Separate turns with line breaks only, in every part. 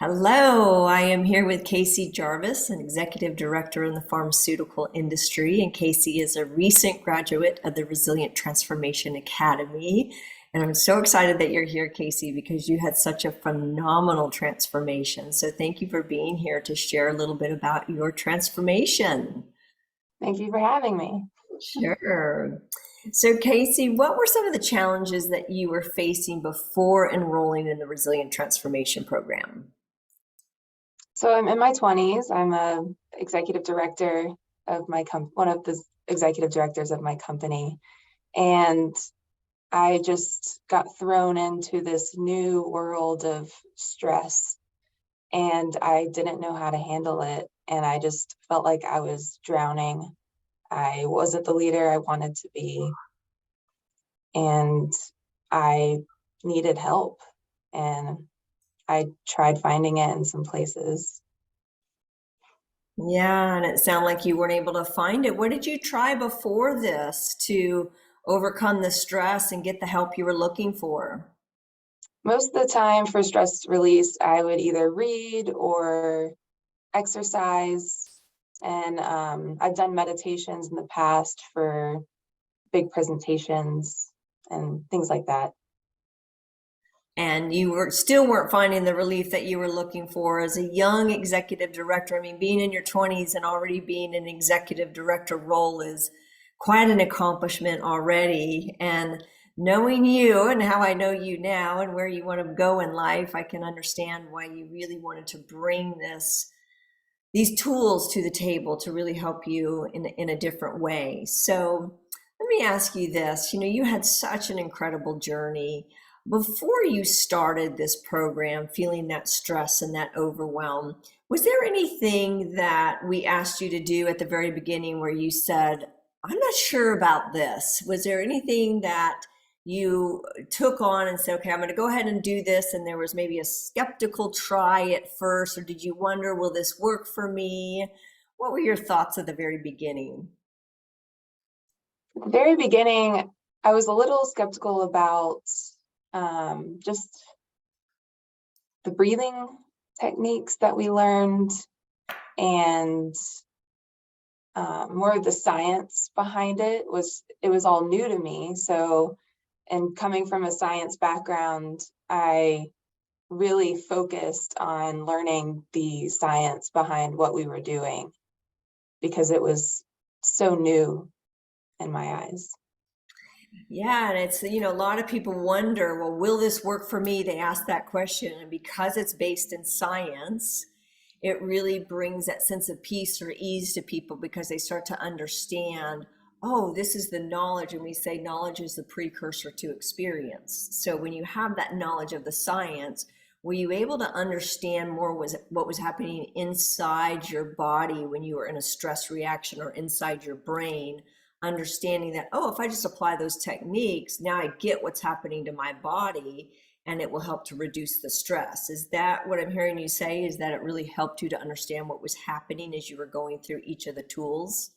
Hello, I am here with Casey Jarvis, an executive director in the pharmaceutical industry. And Casey is a recent graduate of the Resilient Transformation Academy. And I'm so excited that you're here, Casey, because you had such a phenomenal transformation. So thank you for being here to share a little bit about your transformation.
Thank you for having me.
Sure. So, Casey, what were some of the challenges that you were facing before enrolling in the Resilient Transformation program?
So I'm in my 20s. I'm a executive director of one of the executive directors of my company. And I just got thrown into this new world of stress and I didn't know how to handle it. And I just felt like I was drowning. I wasn't the leader I wanted to be. And I needed help. And I tried finding it in some places.
Yeah, and it sounded like you weren't able to find it. What did you try before this to overcome the stress and get the help you were looking for?
Most of the time for stress release, I would either read or exercise. And I've done meditations in the past for big presentations and things like that.
And you were still weren't finding the relief that you were looking for as a young executive director. I mean, being in your 20s and already being an executive director role is quite an accomplishment already. And knowing you and how I know you now and where you want to go in life, I can understand why you really wanted to bring these tools to the table to really help you in a different way. So let me ask you this. You had such an incredible journey. Before you started this program, feeling that stress and that overwhelm, was there anything that we asked you to do at the very beginning where you said, I'm not sure about this? Was there anything that you took on and said, okay, I'm going to go ahead and do this, and there was maybe a skeptical try at first, or did you wonder, will this work for me? What were your thoughts at the very beginning?
At the very beginning, I was a little skeptical about just the breathing techniques that we learned and more of the science behind it was all new to me. So, and coming from a science background, I really focused on learning the science behind what we were doing because it was so new in my eyes.
Yeah, and it's, a lot of people wonder, well, will this work for me? They ask that question. And because it's based in science, it really brings that sense of peace or ease to people because they start to understand, oh, this is the knowledge. And we say knowledge is the precursor to experience. So when you have that knowledge of the science, were you able to understand more what was happening inside your body when you were in a stress reaction or inside your brain, understanding that, oh, if I just apply those techniques, now I get what's happening to my body and it will help to reduce the stress. Is that what I'm hearing you say? Is that it really helped you to understand what was happening as you were going through each of the tools?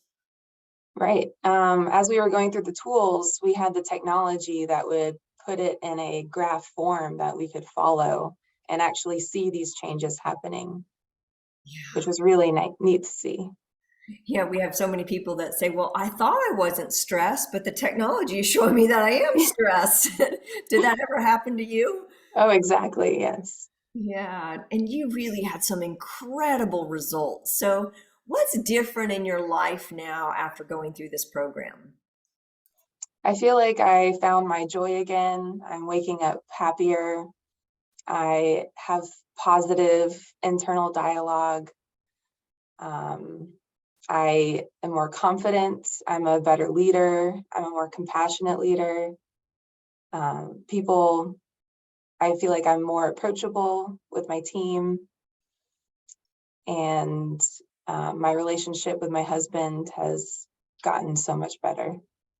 Right. As we were going through the tools, we had the technology that would put it in a graph form that we could follow and actually see these changes happening, which was really neat to see.
Yeah, we have so many people that say, well, I thought I wasn't stressed, but the technology is showing me that I am stressed. Did that ever happen to you?
Oh, exactly. Yes.
Yeah, and you really had some incredible results. So, what's different in your life now after going through this program?
I feel like I found my joy again. I'm waking up happier. I have positive internal dialogue. Um, I am more confident. I'm a better leader. I'm a more compassionate leader. People, I feel like I'm more approachable with my team. And my relationship with my husband has gotten so much better.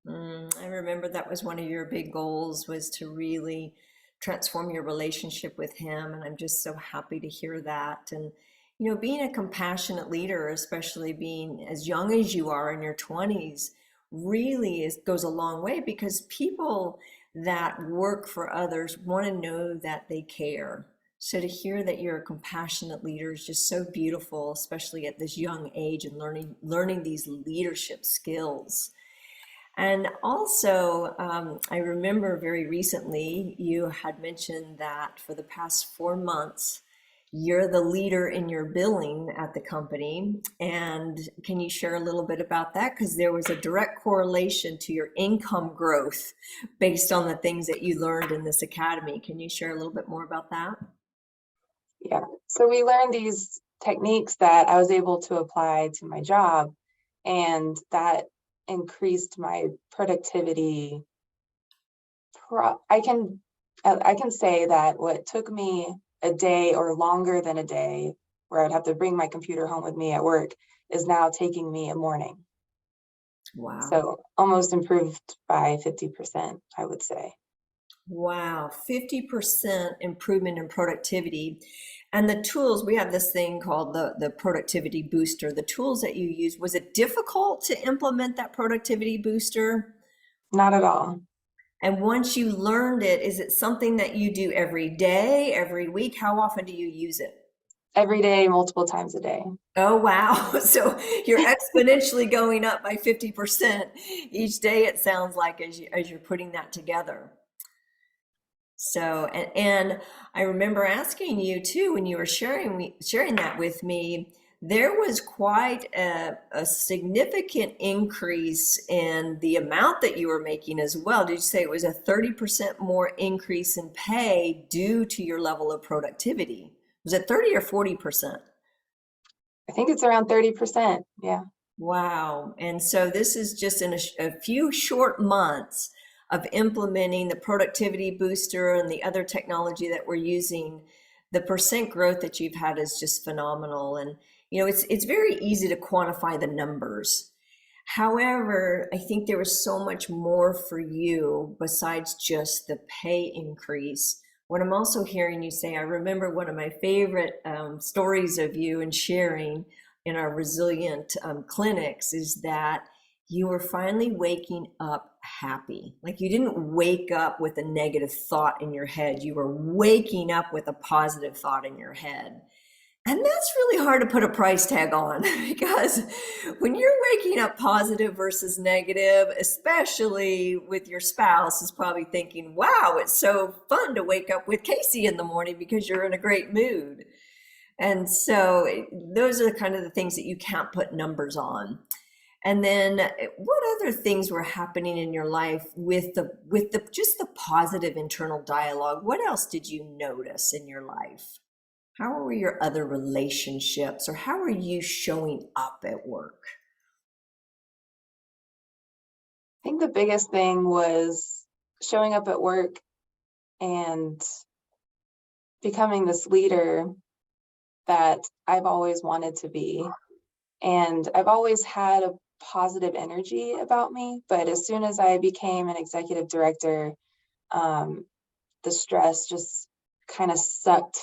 I remember that was one of your big goals was to really transform your relationship with him, and I'm just so happy to hear that. And being a compassionate leader, especially being as young as you are in your 20s, really goes a long way because people that work for others want to know that they care. So to hear that you're a compassionate leader is just so beautiful, especially at this young age and learning these leadership skills. And also, I remember very recently you had mentioned that for the past 4 months, you're the leader in your billing at the company. And can you share a little bit about that? Because there was a direct correlation to your income growth based on the things that you learned in this academy. Can you share a little bit more about that?
Yeah. So we learned these techniques that I was able to apply to my job, and that increased my productivity. I can say that what took me a day or longer than a day, where I'd have to bring my computer home with me at work, is now taking me a morning.
Wow.
So almost improved by 50%, I would say.
Wow, 50% improvement in productivity. And the tools, we have this thing called the productivity booster. The tools that you use, was it difficult to implement that productivity booster?
Not at all.
And once you learned it, is it something that you do every day, every week? How often do you use it?
Every day, multiple times a day.
Oh, wow. So you're exponentially going up by 50% each day, it sounds like, as you're putting that together. So, and I remember asking you too, when you were sharing that with me, there was quite a significant increase in the amount that you were making as well. Did you say it was a 30% more increase in pay due to your level of productivity? Was it 30 or 40%?
I think it's around 30%. Yeah.
Wow. And so this is just in a few short months of implementing the productivity booster and the other technology that we're using. The percent growth that you've had is just phenomenal. And, it's very easy to quantify the numbers. However, I think there was so much more for you besides just the pay increase. What I'm also hearing you say, I remember one of my favorite stories of you and sharing in our resilient clinics is that you were finally waking up happy. Like you didn't wake up with a negative thought in your head. You were waking up with a positive thought in your head. And that's really hard to put a price tag on because when you're waking up positive versus negative, especially with your spouse, is probably thinking, wow, it's so fun to wake up with Casey in the morning because you're in a great mood. And so those are kind of the things that you can't put numbers on. And then what other things were happening in your life with the just the positive internal dialogue? What else did you notice in your life? How were your other relationships, or how are you showing up at work?
I think the biggest thing was showing up at work and becoming this leader that I've always wanted to be. And I've always had a positive energy about me, but as soon as I became an executive director, um, the stress just kind of sucked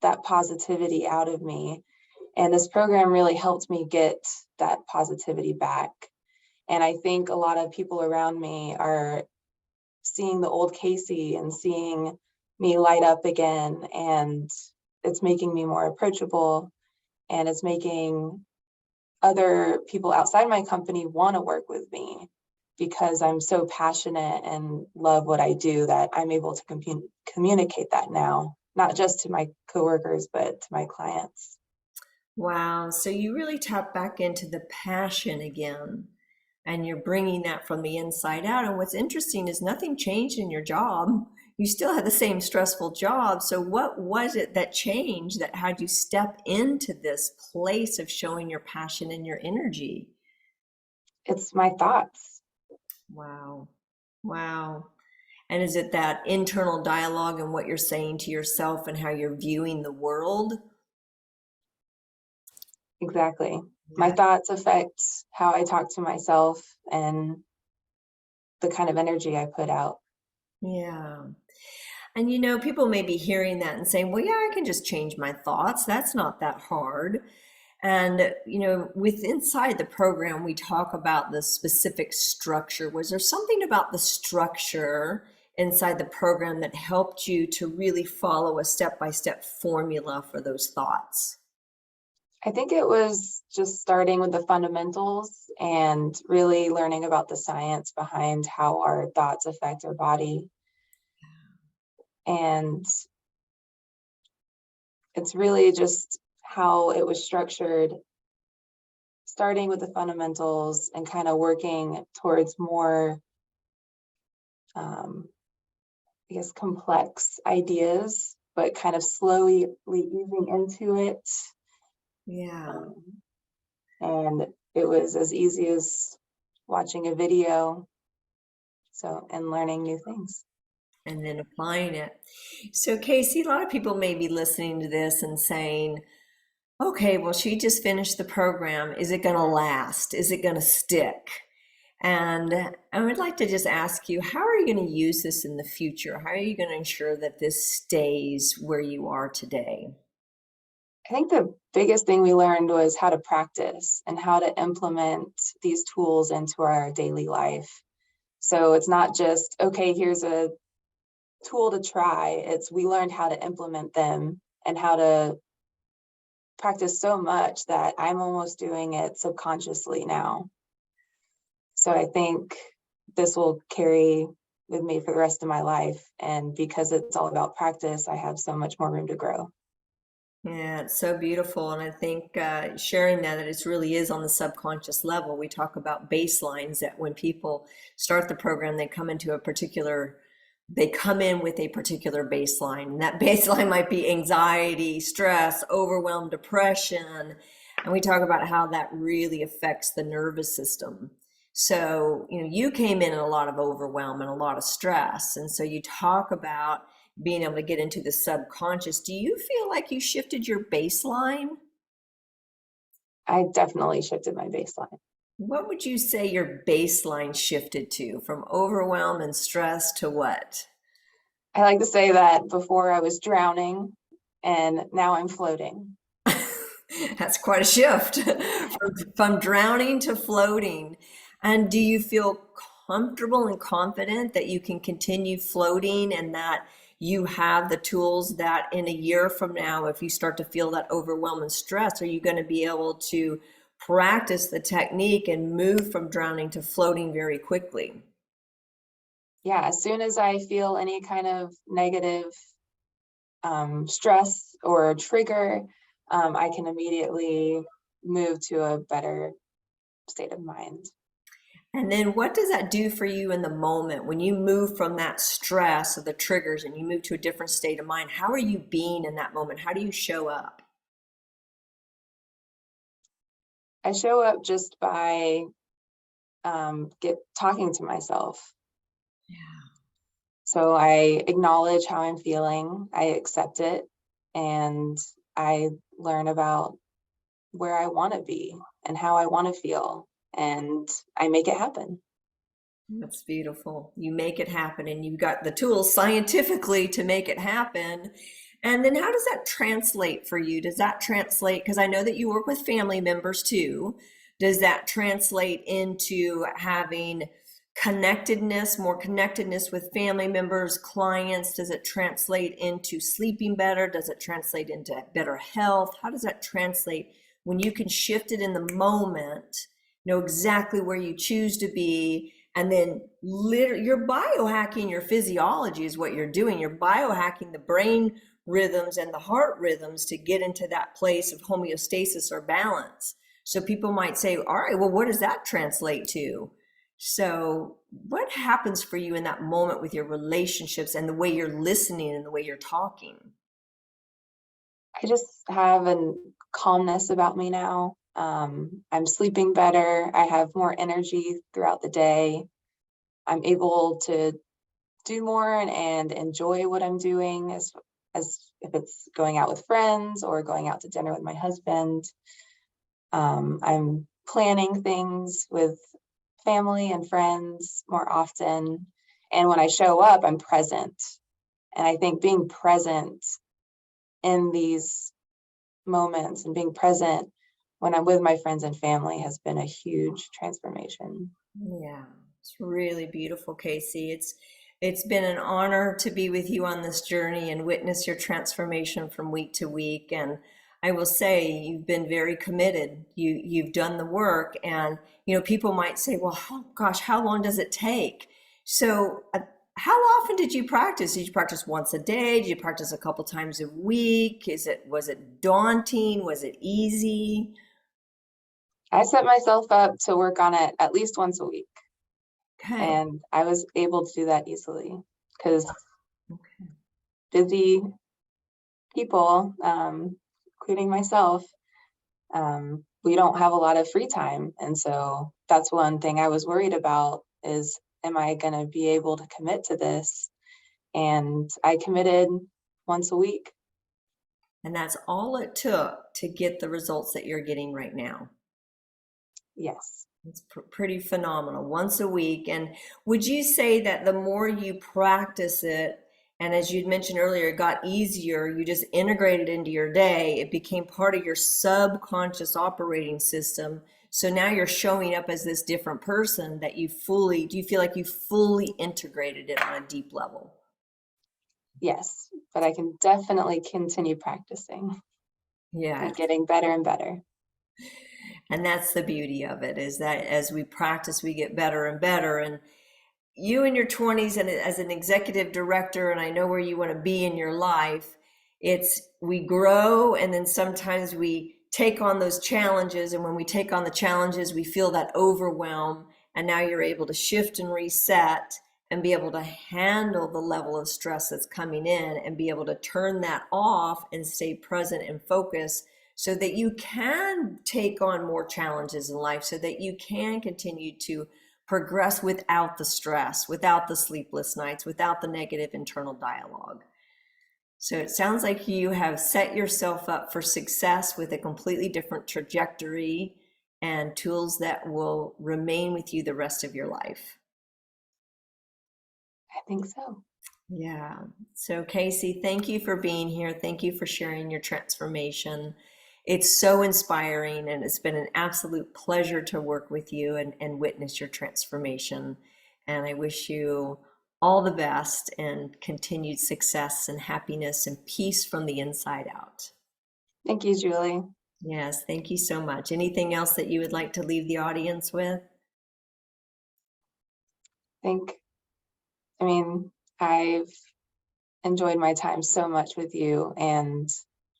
that positivity out of me. And this program really helped me get that positivity back. And I think a lot of people around me are seeing the old Casey and seeing me light up again. And it's making me more approachable, and it's making other people outside my company want to work with me because I'm so passionate and love what I do that I'm able to communicate that now, not just to my coworkers, but to my clients.
Wow. So you really tap back into the passion again, and you're bringing that from the inside out. And what's interesting is nothing changed in your job. You still had the same stressful job. So what was it that changed that had you step into this place of showing your passion and your energy?
It's my thoughts.
Wow. Wow. And is it that internal dialogue and what you're saying to yourself and how you're viewing the world?
Exactly. My
Yeah.
thoughts affect how I talk to myself and the kind of energy I put out.
Yeah. And people may be hearing that and saying, well, yeah, I can just change my thoughts. That's not that hard. And, with inside the program, we talk about the specific structure. Was there something about the structure inside the program that helped you to really follow a step-by-step formula for those thoughts?
I think it was just starting with the fundamentals and really learning about the science behind how our thoughts affect our body. And it's really just how it was structured, starting with the fundamentals and kind of working towards more, I guess, complex ideas, but kind of slowly easing into it.
Yeah.
And it was as easy as watching a video, and learning new things.
And then applying it. So, Casey, a lot of people may be listening to this and saying, okay, well, she just finished the program. Is it going to last? Is it going to stick? And I would like to just ask you, how are you going to use this in the future? How are you going to ensure that this stays where you are today?
I think the biggest thing we learned was how to practice and how to implement these tools into our daily life. So it's not just, okay, here's a tool to try. It's we learned how to implement them and how to practice so much that I'm almost doing it subconsciously now. So I think this will carry with me for the rest of my life. And because it's all about practice, I have so much more room to grow.
Yeah, it's so beautiful. And I think sharing that it really is on the subconscious level. We talk about baselines that when people start the program, they come in with a particular baseline. And that baseline might be anxiety, stress, overwhelm, depression. And we talk about how that really affects the nervous system. So, you came in a lot of overwhelm and a lot of stress. And so you talk about being able to get into the subconscious. Do you feel like you shifted your baseline?
I definitely shifted my baseline.
What would you say your baseline shifted to from overwhelm and stress to what?
I like to say that before I was drowning and now I'm floating.
That's quite a shift from drowning to floating. And do you feel comfortable and confident that you can continue floating and that you have the tools that in a year from now, if you start to feel that overwhelm and stress, are you going to be able to practice the technique and move from drowning to floating very quickly?
Yeah, as soon as I feel any kind of negative stress or trigger, I can immediately move to a better state of mind.
And then what does that do for you in the moment when you move from that stress of the triggers and you move to a different state of mind? How are you being in that moment? How do you show up?
I show up just by get talking to myself. So I acknowledge how I'm feeling, I accept it, and I learn about where I want to be and how I want to feel, and I make it happen.
That's beautiful. You make it happen and you've got the tools scientifically to make it happen. And then how does that translate for you? Does that translate, because I know that you work with family members too. Does that translate into having connectedness, more connectedness with family members, clients? Does it translate into sleeping better? Does it translate into better health? How does that translate when you can shift it in the moment, know exactly where you choose to be, and then you're biohacking your physiology is what you're doing. You're biohacking the brain rhythms and the heart rhythms to get into that place of homeostasis or balance. So people might say, all right, well, what does that translate to? So what happens for you in that moment with your relationships and the way you're listening and the way you're talking?
I just have a calmness about me now. I'm sleeping better. I have more energy throughout the day. I'm able to do more and enjoy what I'm doing as if it's going out with friends or going out to dinner with my husband. I'm planning things with family and friends more often. And when I show up, I'm present. And I think being present in these moments and being present when I'm with my friends and family has been a huge transformation.
Yeah, it's really beautiful, Casey. It's been an honor to be with you on this journey and witness your transformation from week to week. And I will say you've been very committed. You've done the work, and people might say, "Well, gosh, how long does it take?" So, how often did you practice? Did you practice once a day? Did you practice a couple times a week? Was it daunting? Was it easy?
I set myself up to work on it at least once a week,
Okay.
and I was able to do that easily because
Okay.
busy people, including myself, we don't have a lot of free time. And so that's one thing I was worried about is, am I going to be able to commit to this? And I committed once a week.
And that's all it took to get the results that you're getting right now.
Yes.
It's pretty phenomenal, once a week. And would you say that the more you practice it, and as you'd mentioned earlier, it got easier, you just integrated into your day, it became part of your subconscious operating system. So now you're showing up as this different person that do you feel like you fully integrated it on a deep level?
Yes. But I can definitely continue practicing
Yeah.
and getting better and better.
And that's the beauty of it, is that as we practice, we get better and better. And you in your 20s and as an executive director, and I know where you want to be in your life, it's we grow, and then sometimes we take on those challenges, and when we take on the challenges we feel that overwhelm, and now you're able to shift and reset and be able to handle the level of stress that's coming in and be able to turn that off and stay present and focus so that you can take on more challenges in life, so that you can continue to progress without the stress, without the sleepless nights, without the negative internal dialogue. So it sounds like you have set yourself up for success with a completely different trajectory and tools that will remain with you the rest of your life.
I think so.
Yeah. So, Casey, thank you for being here. Thank you for sharing your transformation. It's so inspiring, and it's been an absolute pleasure to work with you and witness your transformation. And I wish you all the best and continued success and happiness and peace from the inside out.
Thank you, Julie.
Yes, thank you so much. Anything else that you would like to leave the audience with?
Think, I mean, I've enjoyed my time so much with you, and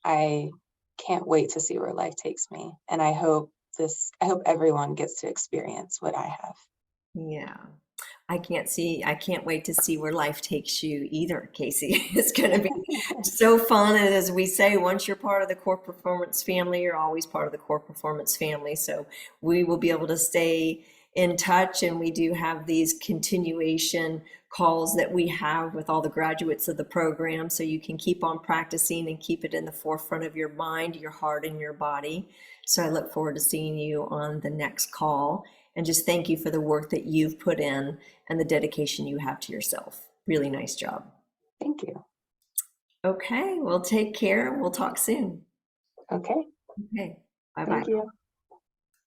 I can't wait to see where life takes me. And I hope everyone gets to experience what I have.
Yeah. I can't wait to see where life takes you either, Casey. It's going to be so fun. And as we say, once you're part of the core performance family, you're always part of the core performance family. So we will be able to stay in touch. And we do have these continuation calls that we have with all the graduates of the program. So you can keep on practicing and keep it in the forefront of your mind, your heart, and your body. So I look forward to seeing you on the next call. And just thank you for the work that you've put in and the dedication you have to yourself. Really nice job.
Thank you.
Okay, well, take care. We'll talk soon.
Okay.
Okay, bye bye.
Thank you.